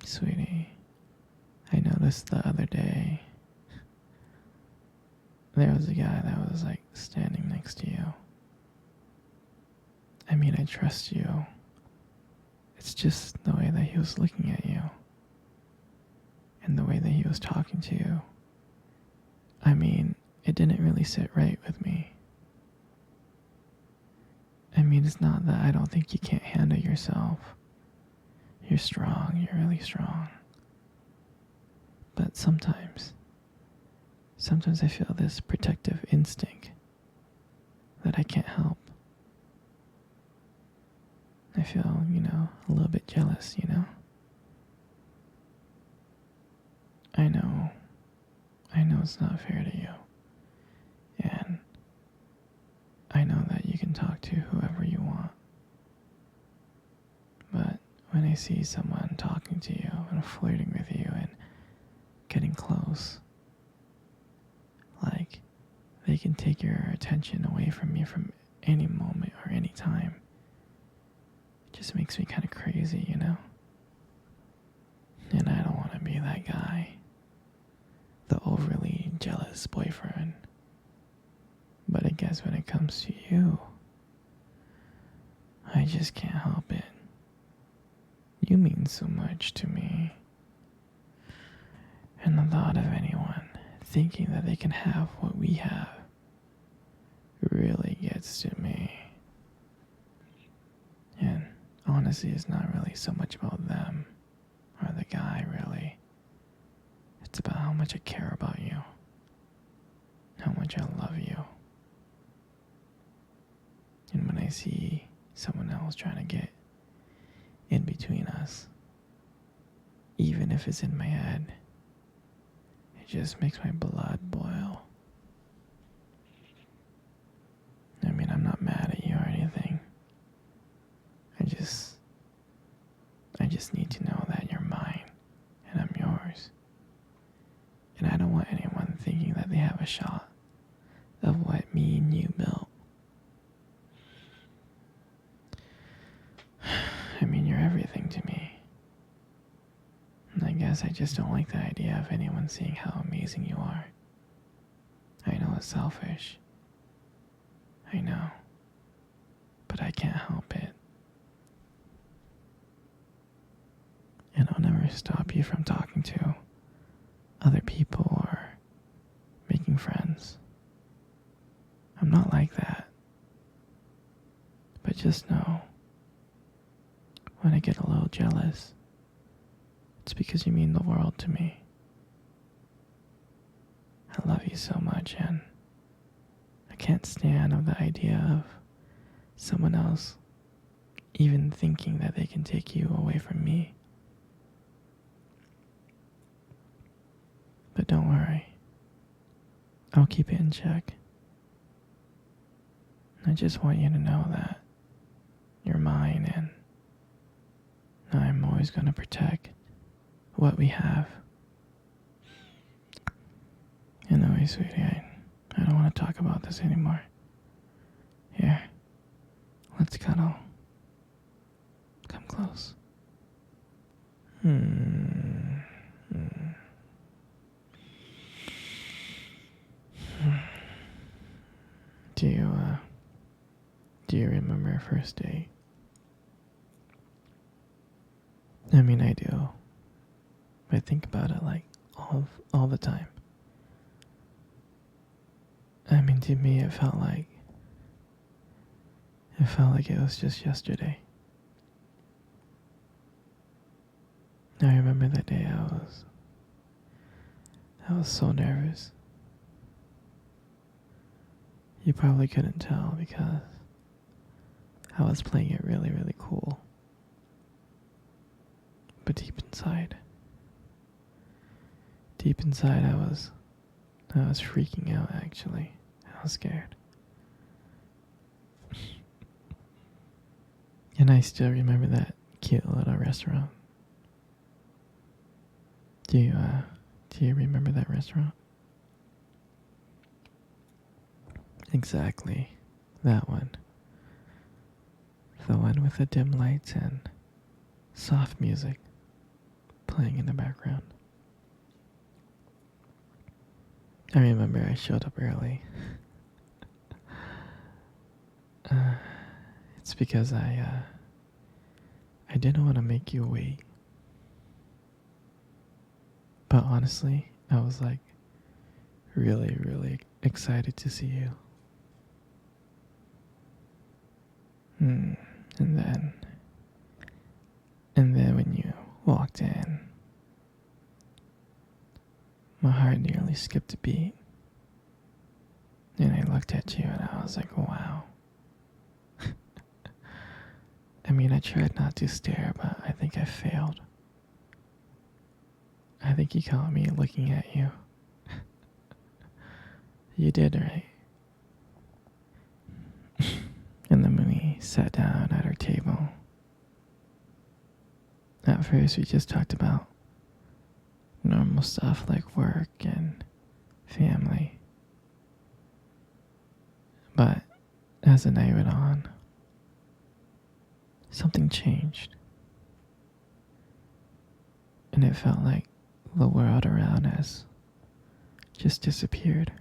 Sweetie, I noticed the other day there was a guy that was like standing next to you. I mean, I trust you. It's just the way that he was looking at you and the way that he was talking to you. I mean, it didn't really sit right with me. I mean, it's not that I don't think you can't handle yourself. You're strong, you're really strong. But sometimes I feel this protective instinct that I can't help. I feel, a little bit jealous, I know it's not fair to you. And I know that you can talk to whoever you want. But when I see someone talking to you and flirting with you and getting close, like they can take your attention away from you from any moment or any time, it just makes me kind of crazy, And I don't want to be that guy, the overly jealous boyfriend. But I guess when it comes to you, I just can't help it. You mean so much to me. And the thought of anyone thinking that they can have what we have really gets to me. And honestly, it's not really so much about them or the guy, really. It's about how much I care about you, how much I love you. And when I see someone else trying to get in between us, even if it's in my head, it just makes my blood boil. I mean, I'm not mad at you or anything. I just need to know that you're mine and I'm yours. And I don't want anyone thinking that they have a shot of what me and you built. I mean, you're everything to me. And I guess I just don't like the idea of anyone seeing how amazing you are. I know it's selfish. I know. But I can't help it. And I'll never stop you from talking to other people or making friends. I'm not like that. But just know, when I get a little jealous, it's because you mean the world to me. I love you so much, and I can't stand of the idea of someone else even thinking that they can take you away from me. But don't worry, I'll keep it in check. I just want you to know that you're mine, and I'm always going to protect what we have. Anyway, sweetie, I don't want to talk about this anymore. Here, let's cuddle. Come close. Do you remember our first date? I mean, I do. I think about it like all the time. I mean, to me, it felt like it was just yesterday. I remember that day I was so nervous. You probably couldn't tell because I was playing it really, really cool. But deep inside, I was freaking out, actually. I was scared. And I still remember that cute little restaurant. Do you remember that restaurant? Exactly, that one. The one with the dim lights and soft music. playing in the background. I remember I showed up early. It's because I didn't want to make you wait. But honestly, I was like really, really excited to see you. And then when you walked in, my heart nearly skipped a beat. And I looked at you and I was like, wow. I mean, I tried not to stare, but I think I failed. I think you caught me looking at you. You did, right? And then when we sat down at our table, at first we just talked about normal stuff like work and family. But as the night went on, something changed. And it felt like the world around us just disappeared.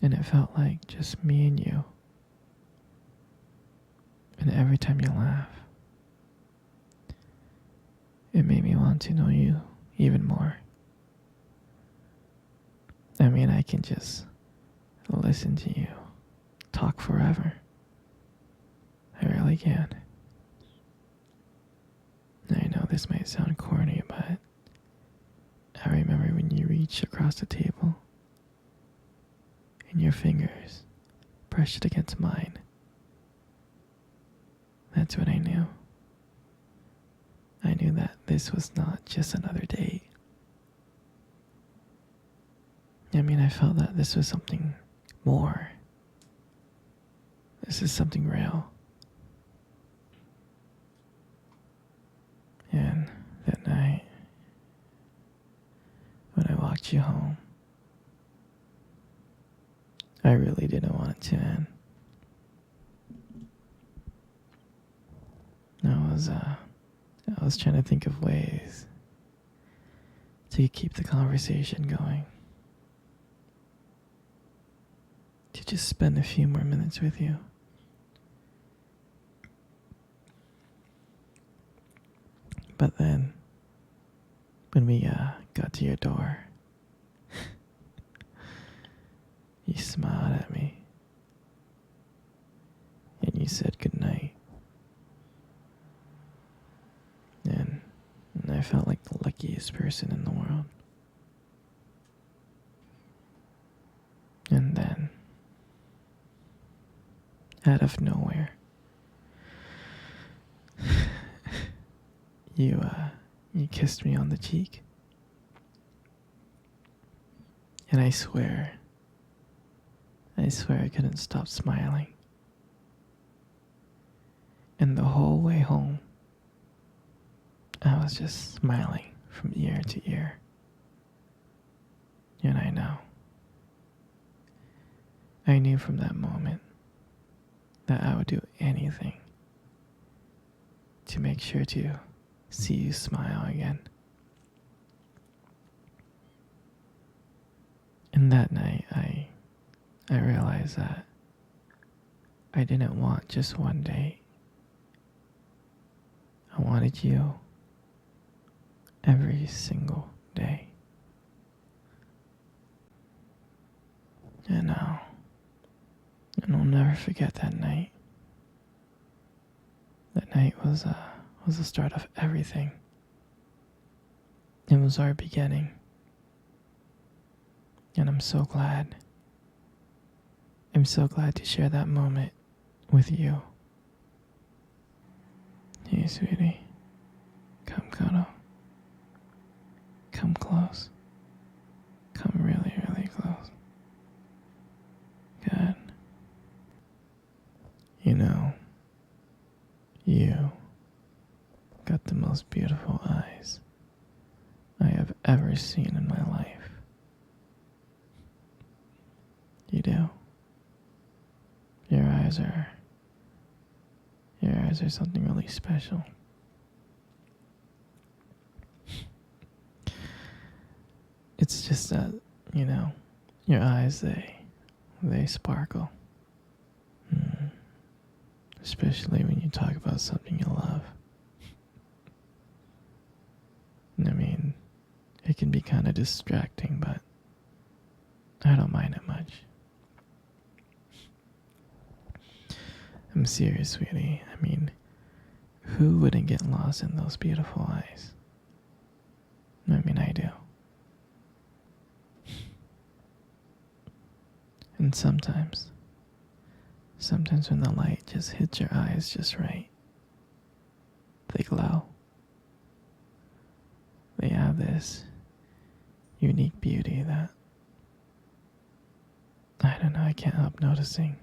And it felt like just me and you. And every time you laugh, it made me want to know you even more. I mean, I can just listen to you talk forever. I really can. I know this might sound corny, but I remember when you reached across the table and your fingers brushed against mine. That's when I knew. I knew that this was not just another date. I mean, I felt that this was something more. This is something real. And that night, when I walked you home, I really didn't want it to end. I was trying to think of ways to keep the conversation going. To just spend a few more minutes with you. But then, when we got to your door, you smiled at me. And you said goodnight. And I felt like the luckiest person in the world. And then, out of nowhere, you kissed me on the cheek. And I swear I couldn't stop smiling. And the whole way home, I was just smiling from ear to ear. And I knew from that moment that I would do anything to make sure to see you smile again. And that night, I realized that I didn't want just one date. I wanted you every single day. And I'll never forget that night. That night was the start of everything. It was our beginning. And I'm so glad. I'm so glad to share that moment with you. Hey, sweetie. Come cuddle. Come close. Come really, really close. Good. You know, you got the most beautiful eyes I have ever seen in my life. You do. Your eyes are something really special. You know, your eyes, they sparkle. Mm. Especially when you talk about something you love. I mean, it can be kind of distracting, but I don't mind it much. I'm serious, sweetie. I mean, who wouldn't get lost in those beautiful eyes? I mean, I do. And sometimes when the light just hits your eyes just right, they glow. They have this unique beauty that, I don't know, I can't help noticing.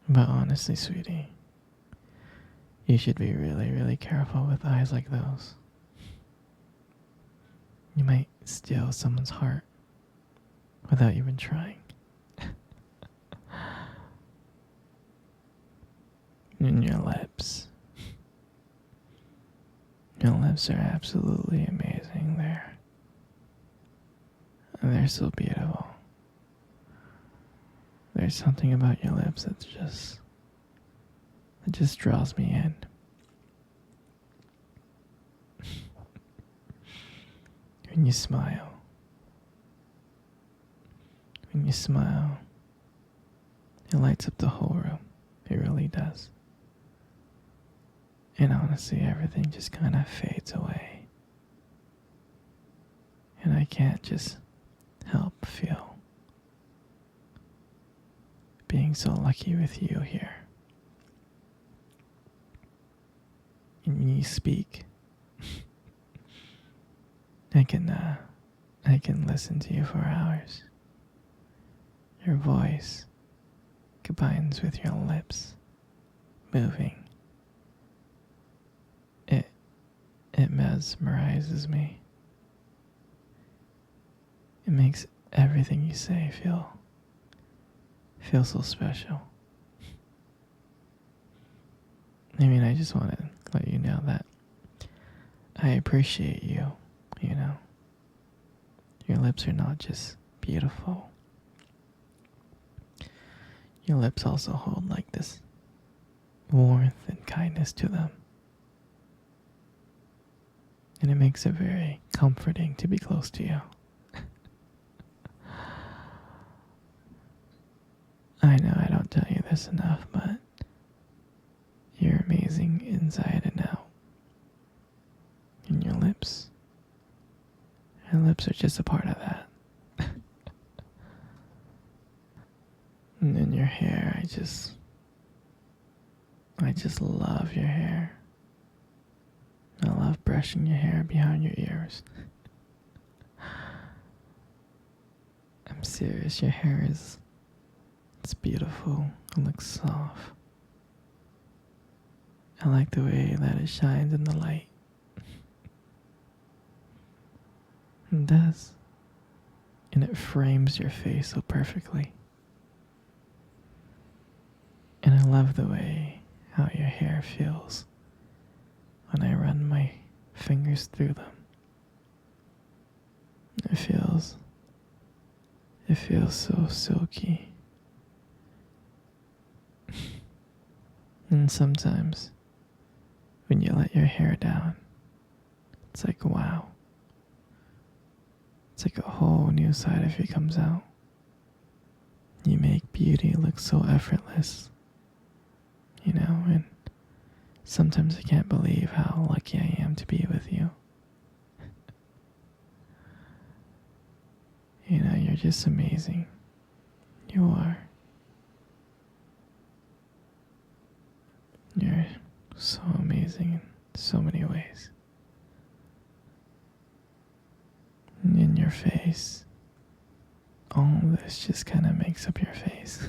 But honestly, sweetie, you should be really, really careful with eyes like those. You might steal someone's heart without even trying. And your lips. Your lips are absolutely amazing. They're so beautiful. There's something about your lips that just draws me in. When you smile, it lights up the whole room. It really does. And honestly, everything just kind of fades away. And I can't just help feel being so lucky with you here. And when you speak, I can listen to you for hours. Your voice combines with your lips moving. It mesmerizes me. It makes everything you say feel so special. I mean, I just want to let you know that I appreciate you, you know. Your lips are not just beautiful. Your lips also hold like this warmth and kindness to them. And it makes it very comforting to be close to you. I know I don't tell you this enough, but you're amazing inside and out. And your lips are just a part of that. And then your hair, I just love your hair. I love brushing your hair behind your ears. I'm serious, your hair it's beautiful. It looks soft. I like the way that it shines in the light. It does. And it frames your face so perfectly. And I love the way how your hair feels when I run my fingers through them. It feels so silky. And sometimes when you let your hair down, it's like, wow. It's like a whole new side of you comes out. You make beauty look so effortless. You know, and sometimes I can't believe how lucky I am to be with you. You know, you're just amazing. You are. You're so amazing in so many ways. And in your face, all of this just kind of makes up your face.